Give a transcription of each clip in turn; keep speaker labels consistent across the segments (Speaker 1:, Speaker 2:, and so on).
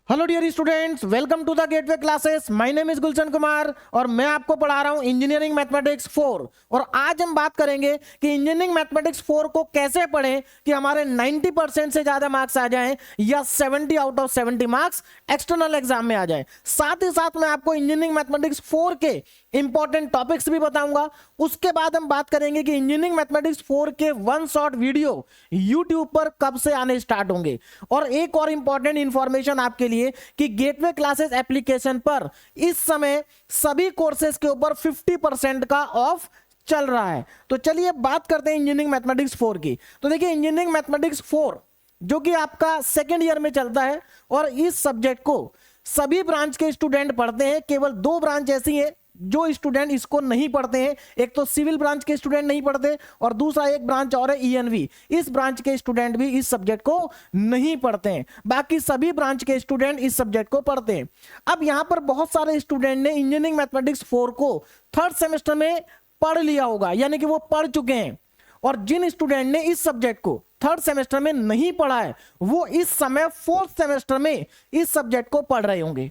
Speaker 1: Hello dear students, welcome to the gateway classes. My name is Gulshan Kumar और मैं आपको पढ़ा रहा हूं इंजीनियरिंग मैथमेटिक्स 4। और आज हम बात करेंगे कि इंजीनियरिंग मैथमेटिक्स 4 को कैसे पढ़ें कि हमारे 90% से ज्यादा मार्क्स आ जाएं या 70 out of 70 marks external exam में आ जाएं। साथ ही साथ मैं आपको इंजीनियरिंग मैथमेटिक्स 4 के इंपॉर्टेंट टॉपिक्स भी बताऊंगा। उसके बाद हम बात करेंगे कि इंजीनियरिंग मैथमेटिक्स 4 के वन शॉट वीडियो यूट्यूब पर कब से आने स्टार्ट होंगे। और एक और इंपॉर्टेंट इंफॉर्मेशन आपके लिए कि गेटवे क्लासेस एप्लीकेशन पर इस समय सभी कोर्सेज के ऊपर 50% का ऑफ चल रहा है। तो चलिए बात करते हैं इंजीनियरिंग मैथमेटिक्स 4 की। तो देखिए, इंजीनियरिंग मैथमेटिक्स 4 जो कि आपका सेकेंड ईयर में चलता है और इस सब्जेक्ट को सभी ब्रांच के स्टूडेंट पढ़ते हैं। केवल दो ब्रांच ऐसी है जो स्टूडेंट इसको नहीं पढ़ते हैं। एक तो सिविल ब्रांच के स्टूडेंट नहीं पढ़ते और दूसरा एक ब्रांच और है ईएनवी। इस ब्रांच के स्टूडेंट भी इस सब्जेक्ट को नहीं पढ़ते हैं, बाकी सभी ब्रांच के स्टूडेंट इस सब्जेक्ट को पढ़ते हैं। अब यहां पर बहुत सारे स्टूडेंट ने इंजीनियरिंग मैथमेटिक्स 4 को थर्ड सेमेस्टर में पढ़ लिया होगा, यानी कि वो पढ़ चुके हैं। और जिन स्टूडेंट ने इस सब्जेक्ट को थर्ड सेमेस्टर में नहीं पढ़ा है वो इस समय फोर्थ सेमेस्टर में इस सब्जेक्ट को पढ़ रहे होंगे।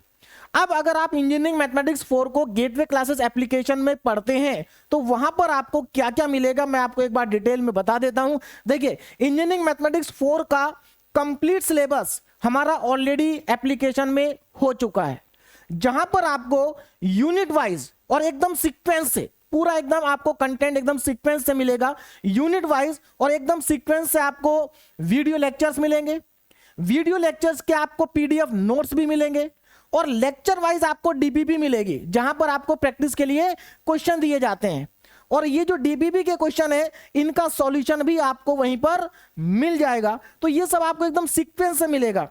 Speaker 1: अब अगर आप इंजीनियरिंग मैथमेटिक्स 4 को गेटवे क्लासेस एप्लीकेशन में पढ़ते हैं तो वहां पर आपको क्या क्या मिलेगा मैं आपको एक बार डिटेल में बता देता हूं। देखिए, इंजीनियरिंग मैथमेटिक्स 4 का कंप्लीट सिलेबस हमारा ऑलरेडी एप्लीकेशन में हो चुका है, जहां पर आपको यूनिट वाइज और एकदम सीक्वेंस से पूरा एकदम आपको कंटेंट एकदम सीक्वेंस से मिलेगा। यूनिट वाइज और एकदम सीक्वेंस से आपको वीडियो लेक्चर्स मिलेंगे। वीडियो लेक्चर्स के आपको पीडीएफ नोट्स भी मिलेंगे और लेक्चर वाइज आपको डीबीबी मिलेगी, जहां पर आपको प्रैक्टिस के लिए क्वेश्चन दिए जाते हैं। और ये जो डीबीबी के क्वेश्चन है इनका सॉल्यूशन भी आपको वहीं पर मिल जाएगा। तो ये सब आपको एकदम सीक्वेंस से मिलेगा।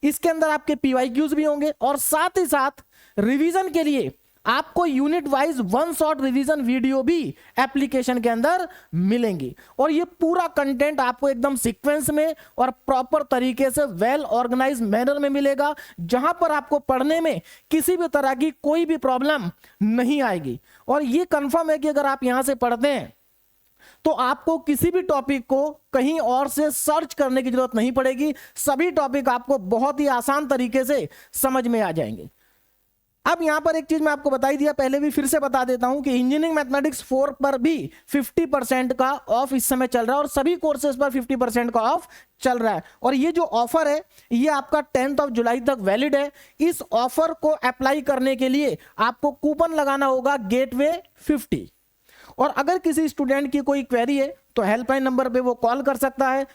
Speaker 1: इसके अंदर आपके पीवाईक्यूज भी होंगे और साथ ही साथ रिवीजन के लिए आपको unit wise one shot revision video भी एप्लीकेशन के अंदर मिलेंगी। और ये पूरा कंटेंट आपको एकदम सीक्वेंस में और प्रॉपर तरीके से वेल ऑर्गेनाइज मैनर में मिलेगा, जहां पर आपको पढ़ने में किसी भी तरह की कोई भी प्रॉब्लम नहीं आएगी। और ये कंफर्म है कि अगर आप यहां से पढ़ते हैं तो आपको किसी भी टॉपिक को कहीं और से सर्च करने की जरूरत नहीं पड़ेगी। सभी टॉपिक आपको बहुत ही आसान तरीके से समझ में आ जाएंगे। अब यहां पर एक चीज मैं आपको बता ही दिया, पहले भी फिर से बता देता हूं कि इंजीनियरिंग मैथमेटिक्स 4 पर भी 50% का ऑफ इस समय चल रहा है और सभी कोर्सेज पर 50% का ऑफ चल रहा है। और ये जो ऑफर है ये आपका 10 जुलाई तक वैलिड है। इस ऑफर को अप्लाई करने के लिए आपको कूपन लगाना होगा गेटवे 50। और अगर किसी स्टूडेंट की कोई क्वेरी है तो हेल्पलाइन नंबर पे वो कॉल कर सकता है।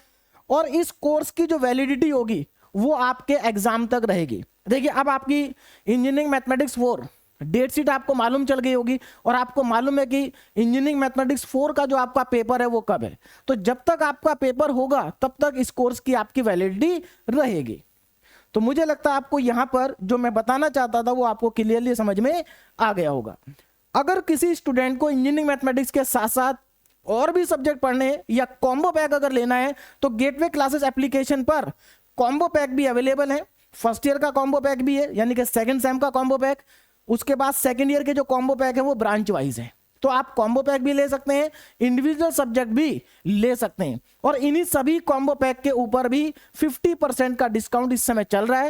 Speaker 1: और इस कोर्स की जो वैलिडिटी होगी वो आपके एग्जाम तक रहेगी। देखिए, अब आपकी इंजीनियरिंग मैथमेटिक्स 4 डेट शीट आपको मालूम चल गई होगी और आपको मालूम है कि इंजीनियरिंग मैथमेटिक्स 4 का जो आपका पेपर है वो कब है। तो जब तक आपका पेपर होगा तब तक इस कोर्स की आपकी वैलिडिटी रहेगी। तो मुझे लगता है आपको यहां पर जो मैं बताना चाहता था वो आपको क्लियरली समझ में आ गया होगा। अगर किसी स्टूडेंट को इंजीनियरिंग मैथमेटिक्स के साथ साथ और भी सब्जेक्ट पढ़ने हैं या कॉम्बो पैक अगर लेना है तो गेटवे क्लासेस एप्लीकेशन पर कॉम्बो पैक भी अवेलेबल है। फर्स्ट ईयर का कॉम्बो पैक भी है, यानी कि सेकंड सेम का कॉम्बो पैक। उसके बाद सेकंड ईयर के जो कॉम्बो पैक है वो ब्रांच वाइज है, तो आप कॉम्बो पैक भी ले सकते हैं, इंडिविजुअल सब्जेक्ट भी ले सकते हैं। और इन्हीं सभी कॉम्बो पैक के ऊपर भी 50% का डिस्काउंट इस समय चल रहा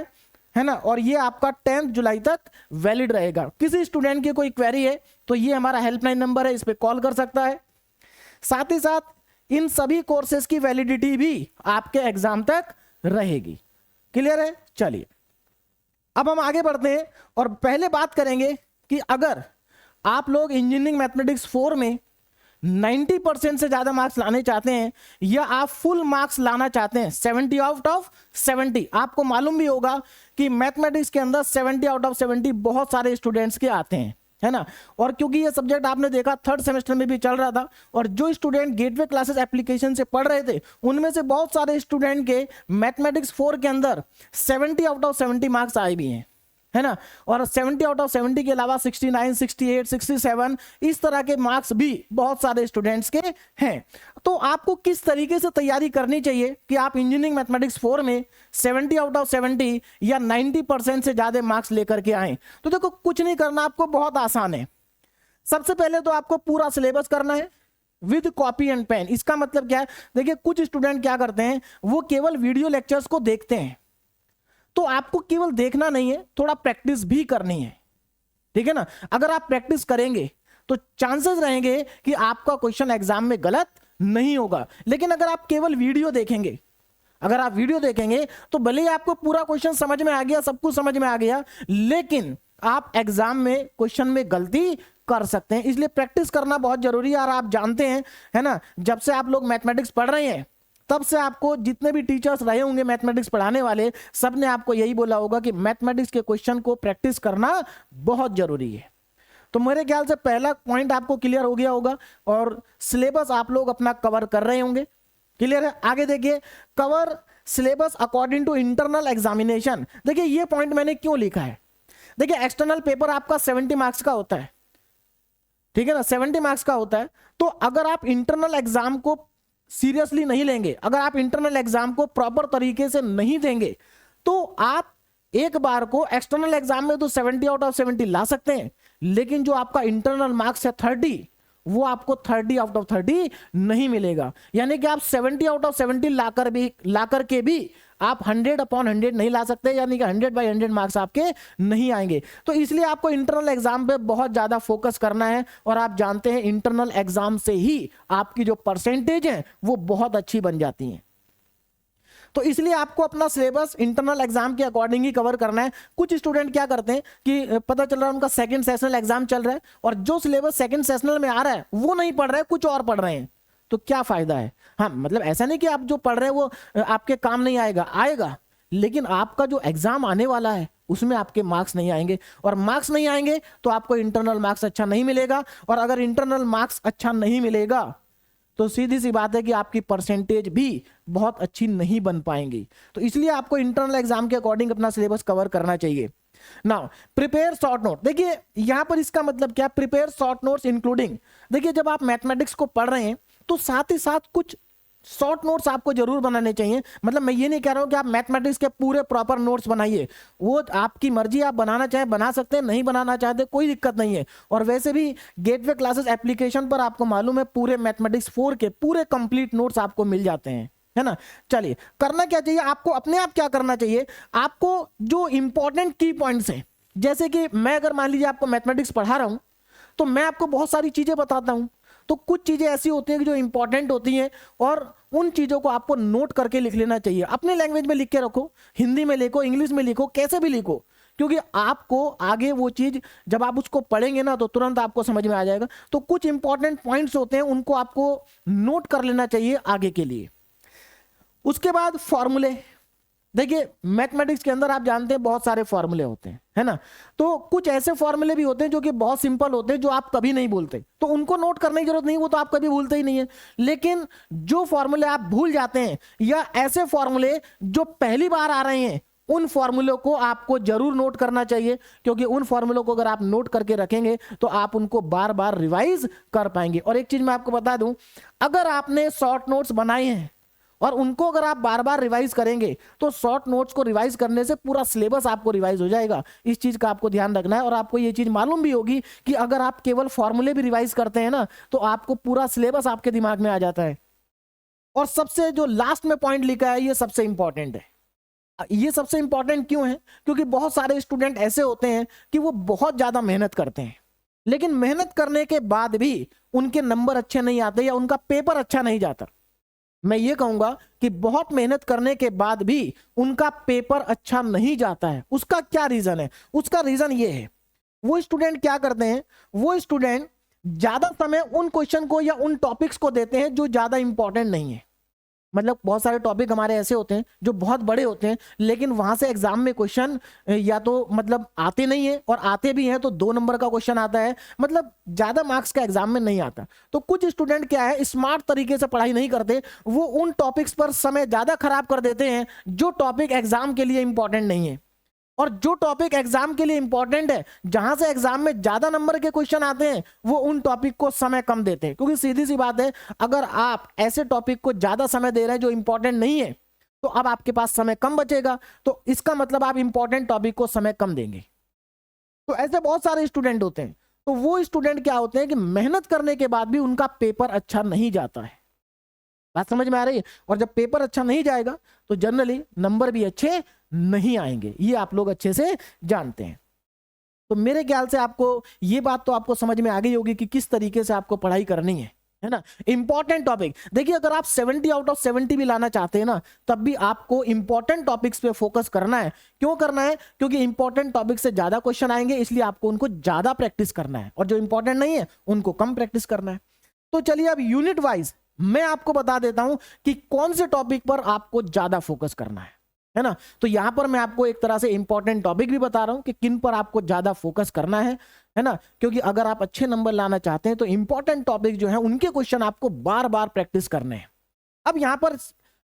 Speaker 1: है ना। और ये आपका 10 जुलाई तक वैलिड रहेगा। किसी स्टूडेंट की कोई क्वेरी है तो ये हमारा हेल्पलाइन नंबर है, इस पर कॉल कर सकता है। साथ ही साथ इन सभी कोर्सेज की वैलिडिटी भी आपके एग्जाम तक रहेगी। क्लियर है? चलिए अब हम आगे बढ़ते हैं और पहले बात करेंगे कि अगर आप लोग इंजीनियरिंग मैथमेटिक्स 4 में 90% से ज्यादा मार्क्स लाने चाहते हैं या आप फुल मार्क्स लाना चाहते हैं 70 आउट ऑफ 70। आपको मालूम भी होगा कि मैथमेटिक्स के अंदर 70 आउट ऑफ 70 बहुत सारे स्टूडेंट्स के आते हैं, है ना। और क्योंकि ये सब्जेक्ट आपने देखा थर्ड सेमेस्टर में भी चल रहा था और जो स्टूडेंट गेटवे क्लासेस एप्लीकेशन से पढ़ रहे थे उनमें से बहुत सारे स्टूडेंट के मैथमेटिक्स 4 के अंदर 70 आउट ऑफ 70 मार्क्स आए भी हैं, है ना। और 70 आउट ऑफ 70 के अलावा 69, 68, 67 इस तरह के मार्क्स भी बहुत सारे स्टूडेंट्स के हैं। तो आपको किस तरीके से तैयारी करनी चाहिए कि आप इंजीनियरिंग मैथमेटिक्स 4 में 70 आउट ऑफ 70 या 90% से ज्यादा मार्क्स लेकर के आए। तो देखो, कुछ नहीं करना, आपको बहुत आसान है। सबसे पहले तो आपको पूरा सिलेबस करना है विद कॉपी एंड पेन। इसका मतलब क्या है? देखिए, कुछ स्टूडेंट क्या करते हैं, वो केवल वीडियो लेक्चर्स को देखते हैं तो आपको केवल देखना नहीं है, थोड़ा प्रैक्टिस भी करनी है, ठीक है ना। अगर आप प्रैक्टिस करेंगे तो चांसेस रहेंगे कि आपका क्वेश्चन एग्जाम में गलत नहीं होगा। लेकिन अगर आप केवल वीडियो देखेंगे, अगर आप वीडियो देखेंगे तो भले ही आपको पूरा क्वेश्चन समझ में आ गया, सब कुछ समझ में आ गया, लेकिन आप एग्जाम में क्वेश्चन में गलती कर सकते हैं। इसलिए प्रैक्टिस करना बहुत जरूरी है। और आप जानते हैं, है ना, जब से आप लोग मैथमेटिक्स पढ़ रहे हैं तब से आपको जितने भी टीचर्स रहे होंगे मैथमेटिक्स पढ़ाने वाले, सब ने आपको यही बोला होगा कि मैथमेटिक्स के क्वेश्चन को प्रैक्टिस करना बहुत जरूरी है। तो मेरे ख्याल से पहला पॉइंट आपको क्लियर हो गया होगा और सिलेबस आप लोग अपना कवर कर रहे होंगे। क्लियर है? आगे देखिए, cover syllabus according to internal examination. देखिए ये पॉइंट मैंने क्यों लिखा है, देखिए एक्सटर्नल पेपर आपका 70 मार्क्स का होता है, ठीक है ना, 70 मार्क्स का होता है। तो अगर आप इंटरनल एग्जाम को सीरियसली नहीं लेंगे, अगर आप इंटरनल एग्जाम को प्रॉपर तरीके से नहीं देंगे, तो आप एक बार को एक्सटर्नल एग्जाम में तो 70 आउट ऑफ 70 ला सकते हैं, लेकिन जो आपका इंटरनल मार्क्स है 30, वो आपको 30 आउट ऑफ 30 नहीं मिलेगा। यानी कि आप 70 आउट ऑफ 70 लाकर के भी आप 100/100 नहीं ला सकते, यानी कि 100/100 मार्क्स आपके नहीं आएंगे। तो इसलिए आपको इंटरनल एग्जाम पे बहुत ज्यादा फोकस करना है। और आप जानते हैं इंटरनल एग्जाम से ही आपकी जो परसेंटेज है वो बहुत अच्छी बन जाती है। तो इसलिए आपको अपना सिलेबस इंटरनल एग्जाम के अकॉर्डिंग ही कवर करना है। कुछ स्टूडेंट क्या करते हैं कि पता चल रहा है उनका सेकंड सेशनल एग्जाम चल रहा है और जो सिलेबस सेकंड सेशनल में आ रहा है वो नहीं पढ़ रहे हैं, कुछ और पढ़ रहे हैं, तो क्या फायदा है। हाँ, मतलब ऐसा नहीं कि आप जो पढ़ रहे हैं वो आपके काम नहीं आएगा, आएगा, लेकिन आपका जो एग्जाम आने वाला है उसमें आपके मार्क्स नहीं आएंगे, और मार्क्स नहीं आएंगे तो आपको इंटरनल मार्क्स अच्छा नहीं मिलेगा। और अगर इंटरनल मार्क्स अच्छा नहीं मिलेगा तो सीधी सी बात है कि आपकी परसेंटेज भी बहुत अच्छी नहीं बन पाएंगी। तो इसलिए आपको इंटरनल एग्जाम के अकॉर्डिंग अपना सिलेबस कवर करना चाहिए। Now prepare short note. देखिए यहां पर इसका मतलब क्या, प्रिपेयर शॉर्ट नोट्स इंक्लूडिंग, देखिए जब आप मैथमेटिक्स को पढ़ रहे हैं तो साथ ही साथ कुछ शॉर्ट नोट्स आपको जरूर बनाने चाहिए। मतलब मैं ये नहीं कह रहा हूं कि आप मैथमेटिक्स के पूरे प्रॉपर नोट्स बनाइए, वो आपकी मर्जी, आप बनाना चाहें बना सकते हैं, नहीं बनाना चाहते कोई दिक्कत नहीं है। और वैसे भी गेटवे क्लासेस एप्लीकेशन पर आपको मालूम है पूरे मैथमेटिक्स 4 के पूरे कंप्लीट नोट्स आपको मिल जाते हैं, है ना। चलिए करना क्या चाहिए आपको, अपने आप क्या करना चाहिए, आपको जो इंपॉर्टेंट की पॉइंट्स हैं, जैसे कि मैं अगर मान लीजिए आपको मैथमेटिक्स पढ़ा रहा हूं तो मैं आपको बहुत सारी चीजें बताता हूं, तो कुछ चीजें ऐसी होती हैं कि जो इंपॉर्टेंट होती हैं और उन चीजों को आपको नोट करके लिख लेना चाहिए। अपने लैंग्वेज में लिख के रखो, हिंदी में लिखो, इंग्लिश में लिखो, कैसे भी लिखो, क्योंकि आपको आगे वो चीज जब आप उसको पढ़ेंगे ना तो तुरंत आपको समझ में आ जाएगा। तो कुछ इंपॉर्टेंट पॉइंट्स होते हैं उनको आपको नोट कर लेना चाहिए आगे के लिए। उसके बाद फॉर्मूले, देखिए मैथमेटिक्स के अंदर आप जानते हैं बहुत सारे फॉर्मूले होते हैं, है ना। तो कुछ ऐसे फॉर्मूले भी होते हैं जो कि बहुत सिंपल होते हैं, जो आप कभी नहीं भूलते, तो उनको नोट करने की जरूरत नहीं, वो तो आप कभी भूलते ही नहीं है। लेकिन जो फॉर्मूले आप भूल जाते हैं या ऐसे फॉर्मूले जो पहली बार आ रहे हैं, उन फॉर्मूलों को आपको जरूर नोट करना चाहिए, क्योंकि उन फॉर्मूलों को अगर आप नोट करके रखेंगे तो आप उनको बार बार रिवाइज कर पाएंगे। और एक चीज मैं आपको बता दूं, अगर आपने शॉर्ट नोट्स बनाए हैं और उनको अगर आप बार बार रिवाइज करेंगे तो शॉर्ट नोट्स को रिवाइज करने से पूरा सिलेबस आपको रिवाइज हो जाएगा। इस चीज का आपको ध्यान रखना है। और आपको ये चीज मालूम भी होगी कि अगर आप केवल फॉर्मूले भी रिवाइज करते हैं ना तो आपको पूरा सिलेबस आपके दिमाग में आ जाता है। और सबसे जो लास्ट में पॉइंट लिखा है ये सबसे इंपॉर्टेंट है। ये सबसे इंपॉर्टेंट क्यों है, क्योंकि बहुत सारे स्टूडेंट ऐसे होते हैं कि वो बहुत ज्यादा मेहनत करते हैं, लेकिन मेहनत करने के बाद भी उनके नंबर अच्छे नहीं आते या उनका पेपर अच्छा नहीं जाता। मैं ये कहूंगा कि बहुत मेहनत करने के बाद भी उनका पेपर अच्छा नहीं जाता है। उसका क्या रीजन है, उसका रीजन ये है, वो स्टूडेंट क्या करते हैं, वो स्टूडेंट ज्यादा समय उन क्वेश्चन को या उन टॉपिक्स को देते हैं जो ज्यादा इंपॉर्टेंट नहीं है। मतलब बहुत सारे टॉपिक हमारे ऐसे होते हैं जो बहुत बड़े होते हैं, लेकिन वहां से एग्जाम में क्वेश्चन या तो मतलब आते नहीं है, और आते भी हैं तो 2 नंबर का क्वेश्चन आता है, मतलब ज्यादा मार्क्स का एग्जाम में नहीं आता। तो कुछ स्टूडेंट क्या है, स्मार्ट तरीके से पढ़ाई नहीं करते, वो उन टॉपिक्स पर समय ज्यादा खराब कर देते हैं जो टॉपिक एग्जाम के लिए इंपॉर्टेंट नहीं है। और जो टॉपिक एग्जाम के लिए इंपॉर्टेंट है, जहां से एग्जाम में ज्यादा नंबर के क्वेश्चन आते हैं, वो उन टॉपिक को समय कम देते हैं। क्योंकि सीधी सी बात है, अगर आप ऐसे टॉपिक को ज्यादा समय दे रहे हैं जो इंपॉर्टेंट नहीं है, तो अब आपके पास समय कम बचेगा, तो इसका मतलब आप इंपॉर्टेंट टॉपिक को समय कम देंगे। तो ऐसे बहुत सारे स्टूडेंट होते हैं। तो वो स्टूडेंट क्या होते हैं कि मेहनत करने के बाद भी उनका पेपर अच्छा नहीं जाता है। बात समझ में आ रही है? और जब पेपर अच्छा नहीं जाएगा तो जनरली नंबर भी अच्छे नहीं आएंगे, ये आप लोग अच्छे से जानते हैं। तो मेरे ख्याल से आपको ये बात तो आपको समझ में आ गई होगी कि किस तरीके से आपको पढ़ाई करनी है ना। इंपॉर्टेंट टॉपिक देखिए, अगर आप 70 आउट ऑफ 70 भी लाना चाहते हैं ना, तब भी आपको इंपॉर्टेंट टॉपिक्स पे फोकस करना है। क्यों करना है? क्योंकि इंपॉर्टेंट टॉपिक से ज्यादा क्वेश्चन आएंगे, इसलिए आपको उनको ज्यादा प्रैक्टिस करना है, और जो इंपॉर्टेंट नहीं है उनको कम प्रैक्टिस करना है। तो चलिए अब यूनिट वाइज मैं आपको बता देता हूं कि कौन से टॉपिक पर आपको ज्यादा फोकस करना है ना। तो यहां पर मैं आपको एक तरह से इंपॉर्टेंट टॉपिक भी बता रहा हूं कि किन पर आपको ज्यादा फोकस करना है ना। क्योंकि अगर आप अच्छे नंबर लाना चाहते हैं तो इंपॉर्टेंट टॉपिक जो है उनके क्वेश्चन आपको बार बार प्रैक्टिस करने हैं। अब यहां पर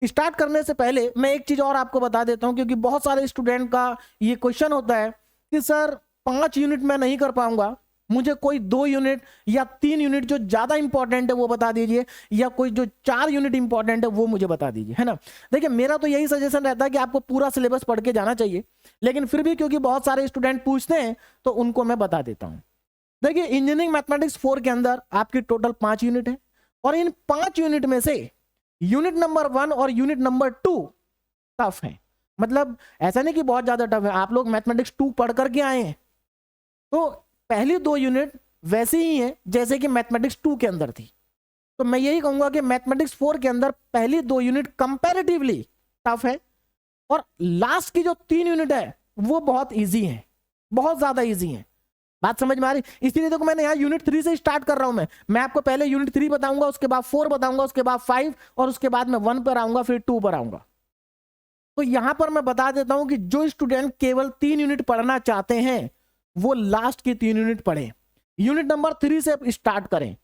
Speaker 1: स्टार्ट करने से पहले मैं एक चीज और आपको बता देता हूं, क्योंकि बहुत सारे स्टूडेंट का ये क्वेश्चन होता है कि सर 5 यूनिट मैं नहीं कर पाऊंगा, मुझे कोई 2 यूनिट या 3 यूनिट जो ज्यादा इंपॉर्टेंट है वो बता दीजिए, या कोई जो 4 यूनिट इंपॉर्टेंट है वो मुझे बता दीजिए, है ना। देखिए मेरा तो यही सजेशन रहता है कि आपको पूरा सिलेबस पढ़ के जाना चाहिए, लेकिन फिर भी क्योंकि बहुत सारे स्टूडेंट पूछते हैं तो उनको मैं बता देता हूं। देखिए इंजीनियरिंग मैथमेटिक्स 4 के अंदर आपकी टोटल 5 यूनिट है, और इन 5 यूनिट में से यूनिट नंबर 1 और यूनिट नंबर 2 टफ है। मतलब ऐसा नहीं कि बहुत ज्यादा टफ है, आप लोग मैथमेटिक्स 2 पढ़ करके आए हैं तो पहली 2 यूनिट वैसे ही है जैसे कि मैथमेटिक्स 2 के अंदर थी। तो मैं यही कहूंगा कि मैथमेटिक्स 4 के अंदर पहली 2 यूनिट कंपैरेटिवली टफ है, और लास्ट की जो 3 यूनिट है वो बहुत इजी है, बहुत ज्यादा इजी है। बात समझ में आ रही? इसीलिए देखो मैंने यहाँ यूनिट 3 से स्टार्ट कर रहा हूं। मैं आपको पहले यूनिट 3 बताऊंगा, उसके बाद 4 बताऊंगा, उसके बाद 5, और उसके बाद मैं 1 पर आऊंगा, फिर 2 पर आऊंगा। तो यहां पर मैं बता देता हूं कि जो स्टूडेंट केवल 3 यूनिट पढ़ना चाहते हैं वो लास्ट की 3 यूनिट पढ़ें, यूनिट नंबर 3 से स्टार्ट करें।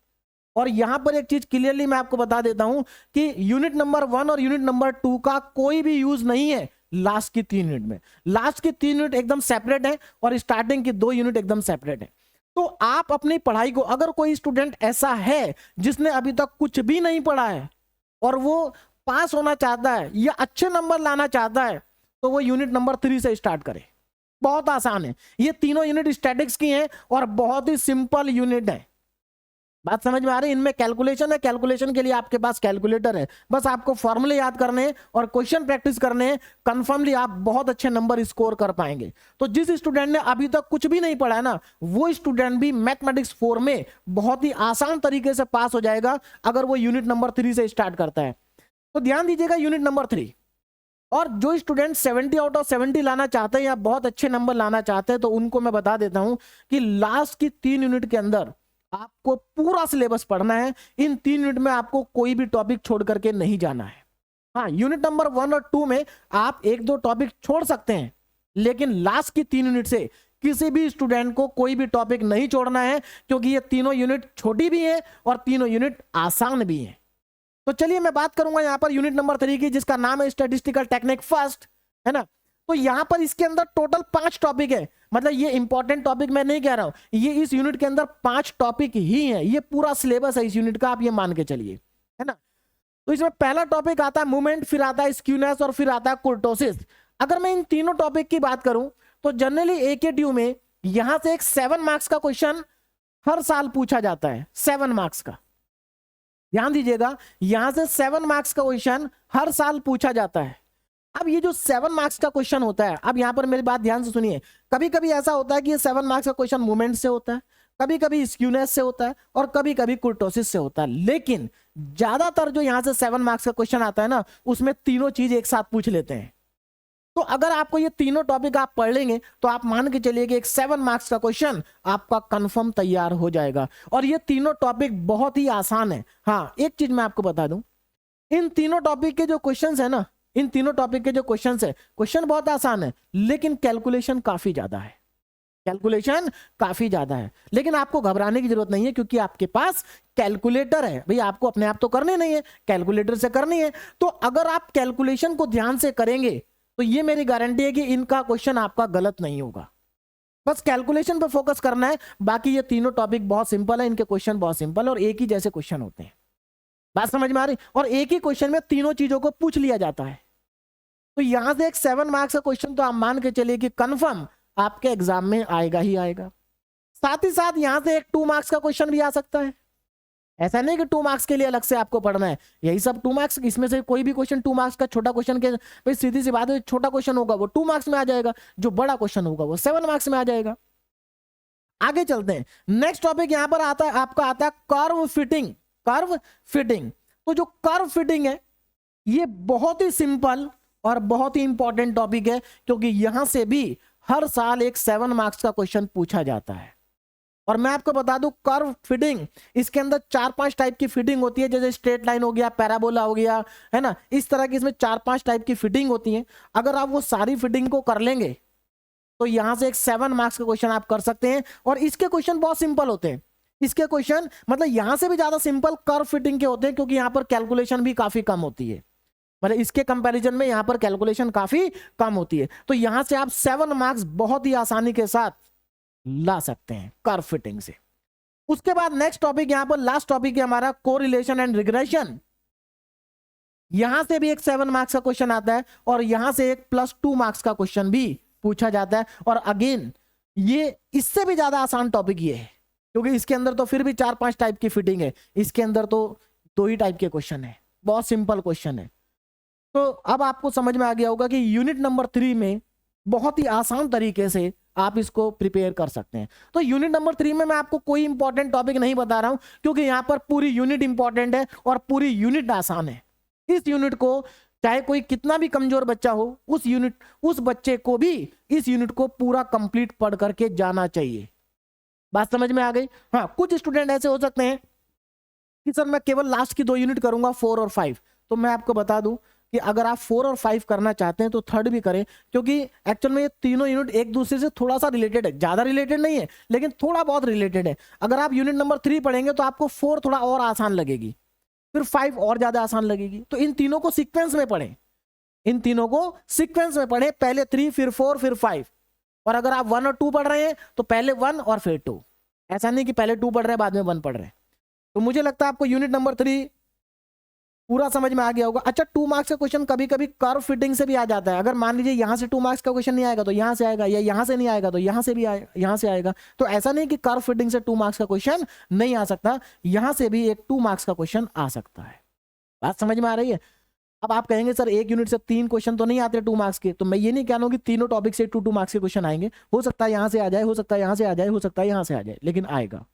Speaker 1: और यहां पर एक चीज क्लियरली मैं आपको बता देता हूं कि यूनिट नंबर 1 और यूनिट नंबर 2 का कोई भी यूज नहीं है लास्ट की 3 यूनिट में। लास्ट की 3 यूनिट एकदम सेपरेट है और स्टार्टिंग की 2 यूनिट एकदम सेपरेट है। तो आप अपनी पढ़ाई को, अगर कोई स्टूडेंट ऐसा है जिसने अभी तक कुछ भी नहीं पढ़ा है और वो पास होना चाहता है या अच्छे नंबर लाना चाहता है, तो वो यूनिट नंबर 3 से स्टार्ट करे। बहुत आसान है, ये तीनों यूनिट स्टैटिक्स की हैं और बहुत ही सिंपल यूनिट है। बात समझ में आ रही है? इनमें कैलकुलेशन है, कैलकुलेशन के लिए आपके पास कैलकुलेटर है, बस आपको फॉर्मूले याद करने हैं और क्वेश्चन प्रैक्टिस करने हैं, कंफर्मली आप बहुत अच्छे नंबर स्कोर कर पाएंगे। तो जिस स्टूडेंट ने अभी तक कुछ भी नहीं पढ़ा है ना, वो स्टूडेंट भी मैथमेटिक्स 4 में बहुत ही आसान तरीके से पास हो जाएगा अगर वो यूनिट नंबर 3 से स्टार्ट करता है। तो ध्यान दीजिएगा यूनिट नंबर 3। और जो स्टूडेंट 70 आउट ऑफ 70 लाना चाहते हैं या बहुत अच्छे नंबर लाना चाहते हैं, तो उनको मैं बता देता हूं कि लास्ट की 3 यूनिट के अंदर आपको पूरा सिलेबस पढ़ना है। इन 3 यूनिट में आपको कोई भी टॉपिक छोड़ करके नहीं जाना है। हाँ, यूनिट नंबर 1 और 2 में आप 1-2 टॉपिक छोड़ सकते हैं, लेकिन लास्ट की 3 यूनिट से किसी भी स्टूडेंट को कोई भी टॉपिक नहीं छोड़ना है, क्योंकि ये तीनों यूनिट छोटी भी है और तीनों यूनिट आसान भी है। तो चलिए मैं बात करूंगा यहां पर यूनिट नंबर 3 की, जिसका नाम है स्टैटिस्टिकल टेक्निक फर्स्ट, है ना। तो यहां पर इसके अंदर टोटल 5 टॉपिक है। मतलब ये इंपॉर्टेंट टॉपिक मैं नहीं कह रहा हूं, ये इस यूनिट के अंदर 5 टॉपिक ही है, ये पूरा सिलेबस है इस यूनिट का, आप ये मान के चलिए, है ना। तो इसमें पहला टॉपिक आता है मूवमेंट, फिर आता है स्क्यूनेस और फिर आता है कुर्टोसिस। अगर मैं इन तीनों टॉपिक की बात करूं तो जनरली AKTU में यहां से एक 7 मार्क्स का क्वेश्चन हर साल पूछा जाता है, 7 मार्क्स का। ध्यान दीजिएगा, यहां से 7 मार्क्स का क्वेश्चन हर साल पूछा जाता है। अब ये जो 7 मार्क्स का क्वेश्चन होता है, अब यहां पर मेरी बात ध्यान से सुनिए, कभी कभी ऐसा होता है कि ये 7 मार्क्स का क्वेश्चन मूवमेंट से होता है, कभी कभी स्क्यूनेस से होता है और कभी कभी कुर्टोसिस से होता है। लेकिन ज्यादातर जो यहां से 7 मार्क्स का क्वेश्चन आता है ना, उसमें तीनों चीज एक साथ पूछ लेते हैं। तो अगर आपको ये तीनों टॉपिक आप पढ़ लेंगे तो आप मान के चलिए कि एक 7 मार्क्स का क्वेश्चन आपका कंफर्म तैयार हो जाएगा। और ये तीनों टॉपिक बहुत ही आसान है। हाँ, एक चीज मैं आपको बता दूं, इन तीनों टॉपिक के जो क्वेश्चंस है ना, इन तीनों टॉपिक के जो क्वेश्चंस है, क्वेश्चन बहुत आसान है, लेकिन कैलकुलेशन काफी ज्यादा है, कैलकुलेशन काफी ज्यादा है। लेकिन आपको घबराने की जरूरत नहीं है, क्योंकि आपके पास कैलकुलेटर है। भाई आपको अपने आप तो करनी नहीं है, कैलकुलेटर से करनी है। तो अगर आप कैलकुलेशन को ध्यान से करेंगे तो ये मेरी गारंटी है कि इनका क्वेश्चन आपका गलत नहीं होगा। बस कैलकुलेशन पर फोकस करना है, बाकी ये तीनों टॉपिक बहुत सिंपल है, इनके क्वेश्चन बहुत सिंपल और एक ही जैसे क्वेश्चन होते हैं। बात समझ में आ रही? और एक ही क्वेश्चन में तीनों चीजों को पूछ लिया जाता है। तो यहां से एक 7 मार्क्स का क्वेश्चन तो आप मान के चलिए कि कंफर्म आपके एग्जाम में आएगा ही आएगा। साथ ही साथ यहां से एक 2 मार्क्स का क्वेश्चन भी आ सकता है। ऐसा नहीं कि 2 मार्क्स के लिए अलग से आपको पढ़ना है, यही सब 2 मार्क्स, इसमें से कोई भी क्वेश्चन 2 मार्क्स का छोटा क्वेश्चन के भाई सीधी सी बात है, छोटा क्वेश्चन होगा वो 2 मार्क्स में आ जाएगा, जो बड़ा क्वेश्चन होगा वो 7 मार्क्स में आ जाएगा। आगे चलते हैं, नेक्स्ट टॉपिक यहां पर आता है, आपका आता है कर्व फिटिंग। कर्व फिटिंग, तो जो कर्व फिटिंग है ये बहुत ही सिंपल और बहुत ही इंपॉर्टेंट टॉपिक है, क्योंकि यहां से भी हर साल एक 7 मार्क्स का क्वेश्चन पूछा जाता है। और मैं आपको बता दूं कर्व फिटिंग, इसके अंदर 4-5 टाइप की फिटिंग होती है, जैसे स्ट्रेट लाइन हो गया, पैराबोला हो गया, है ना, इस तरह की इसमें 4-5 टाइप की फिटिंग होती है। अगर आप वो सारी फिटिंग को कर लेंगे तो यहां से एक 7 मार्क्स का क्वेश्चन आप कर सकते हैं। और इसके क्वेश्चन बहुत सिंपल होते हैं, इसके क्वेश्चन मतलब यहां से भी ज्यादा सिंपल कर्व फिटिंग के होते हैं, क्योंकि यहां पर कैलकुलेशन भी काफी कम होती है, मतलब इसके कंपैरिजन में यहां पर कैलकुलेशन काफी कम होती है। तो यहां से आप 7 मार्क्स बहुत ही आसानी के साथ ला सकते हैं कर्व फिटिंग से। उसके बाद नेक्स्ट टॉपिक यहां पर लास्ट टॉपिक है हमारा कोरिलेशन एंड रिग्रेशन। यहां से भी एक 7 मार्क्स का क्वेश्चन आता है और यहां से एक +2 मार्क्स का क्वेश्चन भी पूछा जाता है। और अगेन ये इससे भी ज्यादा आसान टॉपिक ये है, क्योंकि इसके अंदर तो फिर भी 4-5 टाइप की फिटिंग है, इसके अंदर तो 2 ही टाइप के क्वेश्चन है, बहुत सिंपल क्वेश्चन है। तो अब आपको समझ में आ गया होगा कि यूनिट नंबर 3 में बहुत ही आसान तरीके से आप इसको प्रिपेयर कर सकते हैं। तो यूनिट नंबर 3 में मैं आपको कोई इंपॉर्टेंट टॉपिक नहीं बता रहा हूं, क्योंकि यहां पर पूरी यूनिट इंपॉर्टेंट है और पूरी यूनिट आसान है। इस यूनिट को चाहे कोई कितना भी कमजोर बच्चा हो, उस बच्चे को भी इस यूनिट को पूरा कंप्लीट पढ़ करके जाना चाहिए। बात समझ में आ गई? हाँ, कुछ स्टूडेंट ऐसे हो सकते हैं कि सर मैं केवल लास्ट की 2 यूनिट करूंगा, 4 और 5। तो मैं आपको बता दूं कि अगर आप 4 और 5 करना चाहते हैं तो 3rd भी करें, क्योंकि एक्चुअल में ये तीनों यूनिट एक दूसरे से थोड़ा सा रिलेटेड है, ज्यादा रिलेटेड नहीं है लेकिन थोड़ा बहुत रिलेटेड है। अगर आप यूनिट नंबर 3 पढ़ेंगे तो आपको 4 थोड़ा और आसान लगेगी, फिर 5 और ज्यादा आसान लगेगी। तो इन तीनों को सीक्वेंस में पढ़ें, इन तीनों को सीक्वेंस में पढ़ें, पहले 3 फिर 4 फिर 5। और अगर आप 1 और 2 पढ़ रहे हैं तो पहले 1 और फिर 2, ऐसा नहीं कि पहले 2 पढ़ रहे हैं बाद में 1 पढ़ रहे हैं। तो मुझे लगता है आपको यूनिट नंबर 3 पूरा समझ में आ गया होगा। अच्छा, 2 मार्क्स का क्वेश्चन कभी कभी कर्व फिटिंग से भी आ जाता है। अगर मान लीजिए यहां से 2 मार्क्स का क्वेश्चन नहीं आएगा तो यहां से आएगा, या यहां से नहीं आएगा तो यहां से भी आएगा, यहां से आएगा। तो ऐसा नहीं कि कर्व फिटिंग से 2 मार्क्स का क्वेश्चन नहीं आ सकता, यहां से भी एक 2 मार्क्स का क्वेश्चन आ सकता है। बात समझ में आ रही है? अब आप कहेंगे सर एक यूनिट से 3 क्वेश्चन तो नहीं आते 2 मार्क्स के, तो मैं ये नहीं कह रहा हूं कि तीनों टॉपिक से 2 मार्क्स के क्वेश्चन आएंगे। हो सकता है यहां से आ जाए, हो सकता है यहां से आ जाए, हो सकता है यहां से आ जाए, लेकिन आएगा।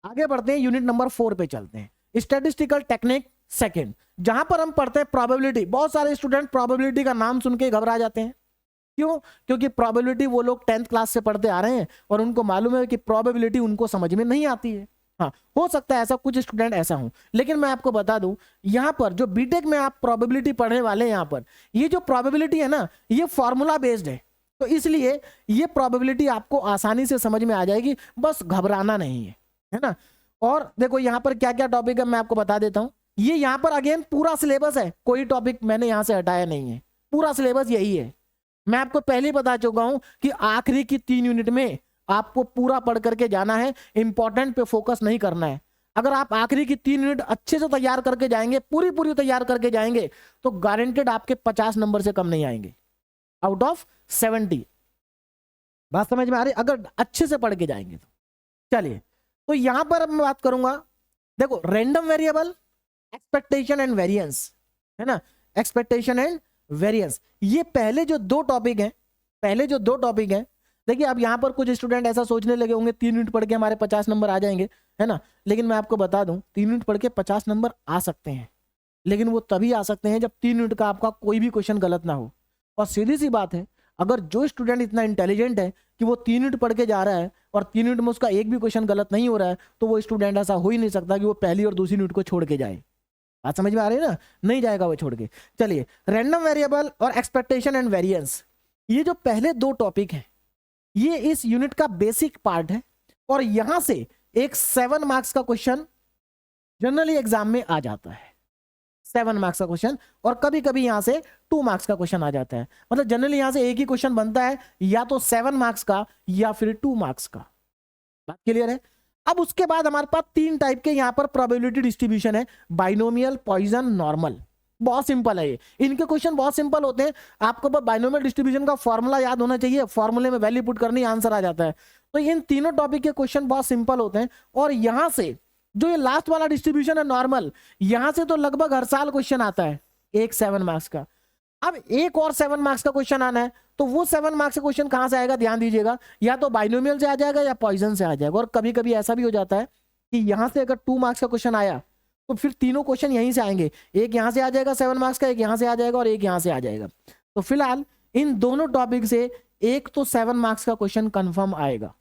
Speaker 1: आगे बढ़ते हैं, यूनिट नंबर 4 पे चलते हैं, स्टैटिस्टिकल टेक्निक सेकंड, जहां पर हम पढ़ते हैं प्रोबेबिलिटी। बहुत सारे स्टूडेंट प्रोबेबिलिटी का नाम सुन के घबरा जाते हैं। क्यों? क्योंकि प्रोबेबिलिटी वो लोग 10th क्लास से पढ़ते आ रहे हैं और उनको मालूम है कि प्रोबेबिलिटी उनको समझ में नहीं आती है। हाँ, हो सकता है ऐसा कुछ स्टूडेंट ऐसा हो, लेकिन मैं आपको बता दूं यहां पर जो बीटेक में आप प्रोबेबिलिटी पढ़ने वाले हैं, यहां पर ये जो प्रोबेबिलिटी है ना, ये फॉर्मूला बेस्ड है। तो इसलिए ये प्रोबेबिलिटी आपको आसानी से समझ में आ जाएगी, बस घबराना नहीं है ना। और देखो यहां पर क्या क्या टॉपिक है मैं आपको बता देता हूं। ये यहां पर अगेन पूरा सिलेबस है, कोई टॉपिक मैंने यहां से हटाया नहीं है, पूरा सिलेबस यही है। मैं आपको पहले ही बता चुका हूं कि आखिरी की 3 यूनिट में आपको पूरा पढ़ करके जाना है, इंपॉर्टेंट पे फोकस नहीं करना है। अगर आप आखिरी की 3 यूनिट अच्छे से तैयार करके जाएंगे, पूरी तैयार करके जाएंगे, तो गारंटेड आपके 50 नंबर से कम नहीं आएंगे आउट ऑफ 70। बात समझ में आ रही? अगर अच्छे से पढ़ के जाएंगे तो। चलिए, तो यहां पर अब मैं बात करूंगा, देखो random variable, expectation and variance, है ना, एक्सपेक्टेशन एंड वेरिएंस, ये पहले जो 2 टॉपिक हैं, देखिए अब यहां पर कुछ स्टूडेंट ऐसा सोचने लगे होंगे 3 यूनिट पढ़ के हमारे 50 नंबर आ जाएंगे, है ना। लेकिन मैं आपको बता दूं 3 यूनिट पढ़ के 50 नंबर आ सकते हैं, लेकिन वो तभी आ सकते हैं जब 3 यूनिट का आपका कोई भी क्वेश्चन गलत ना हो। और सीधी सी बात है, अगर जो स्टूडेंट इतना इंटेलिजेंट है कि वो 3 यूनिट पढ़ के जा रहा है और 3 यूनिट में उसका एक भी क्वेश्चन गलत नहीं हो रहा है, तो वो स्टूडेंट ऐसा हो ही नहीं सकता कि वो पहली और दूसरी यूनिट को छोड़ के जाए। बात समझ में आ रही है ना? नहीं जाएगा वो छोड़ के। चलिए, रैंडम वेरिएबल और एक्सपेक्टेशन एंड वेरिएंस, ये जो पहले 2 टॉपिक हैं, ये इस यूनिट का बेसिक पार्ट है। और यहां से एक 7 मार्क्स का क्वेश्चन जनरली एग्जाम में आ जाता है, 7 मार्क्स का क्वेश्चन। और कभी कभी यहां से 2 मार्क्स का क्वेश्चन आ जाता है, मतलब जनरली यहां से एक ही क्वेश्चन बनता है, या तो 7 मार्क्स का या फिर 2 मार्क्स का। बात क्लियर है? अब उसके बाद हमारे पास 3 टाइप के यहां पर प्रोबेबिलिटी डिस्ट्रीब्यूशन है, बाइनोमियल, पॉइजन, नॉर्मल। बहुत सिंपल है ये, इनके क्वेश्चन बहुत सिंपल होते हैं। आपको बस बाइनोमियल डिस्ट्रीब्यूशन का फॉर्मूला याद होना चाहिए, फॉर्मूले में वैल्यू पुट करनी, आंसर आ जाता है। तो इन तीनों टॉपिक के क्वेश्चन बहुत सिंपल होते हैं। और यहां से जो ये लास्ट वाला डिस्ट्रीब्यूशन है नॉर्मल, यहां से तो लगभग हर साल क्वेश्चन आता है एक 7 मार्क्स का। अब एक और 7 मार्क्स का क्वेश्चन आना है, तो वो 7 मार्क्स का क्वेश्चन कहां से आएगा, ध्यान दीजिएगा, या तो बाइनोमियल से आ जाएगा या पॉइजन से आ जाएगा। और कभी कभी ऐसा भी हो जाता है कि यहां से अगर 2 मार्क्स का क्वेश्चन आया तो फिर तीनों क्वेश्चन यहीं से आएंगे, एक यहां से आ जाएगा 7 मार्क्स का, एक यहां से आ जाएगा और एक यहां से आ जाएगा। तो फिलहाल इन दोनों टॉपिक से एक तो 7 मार्क्स का क्वेश्चन कंफर्म आएगा,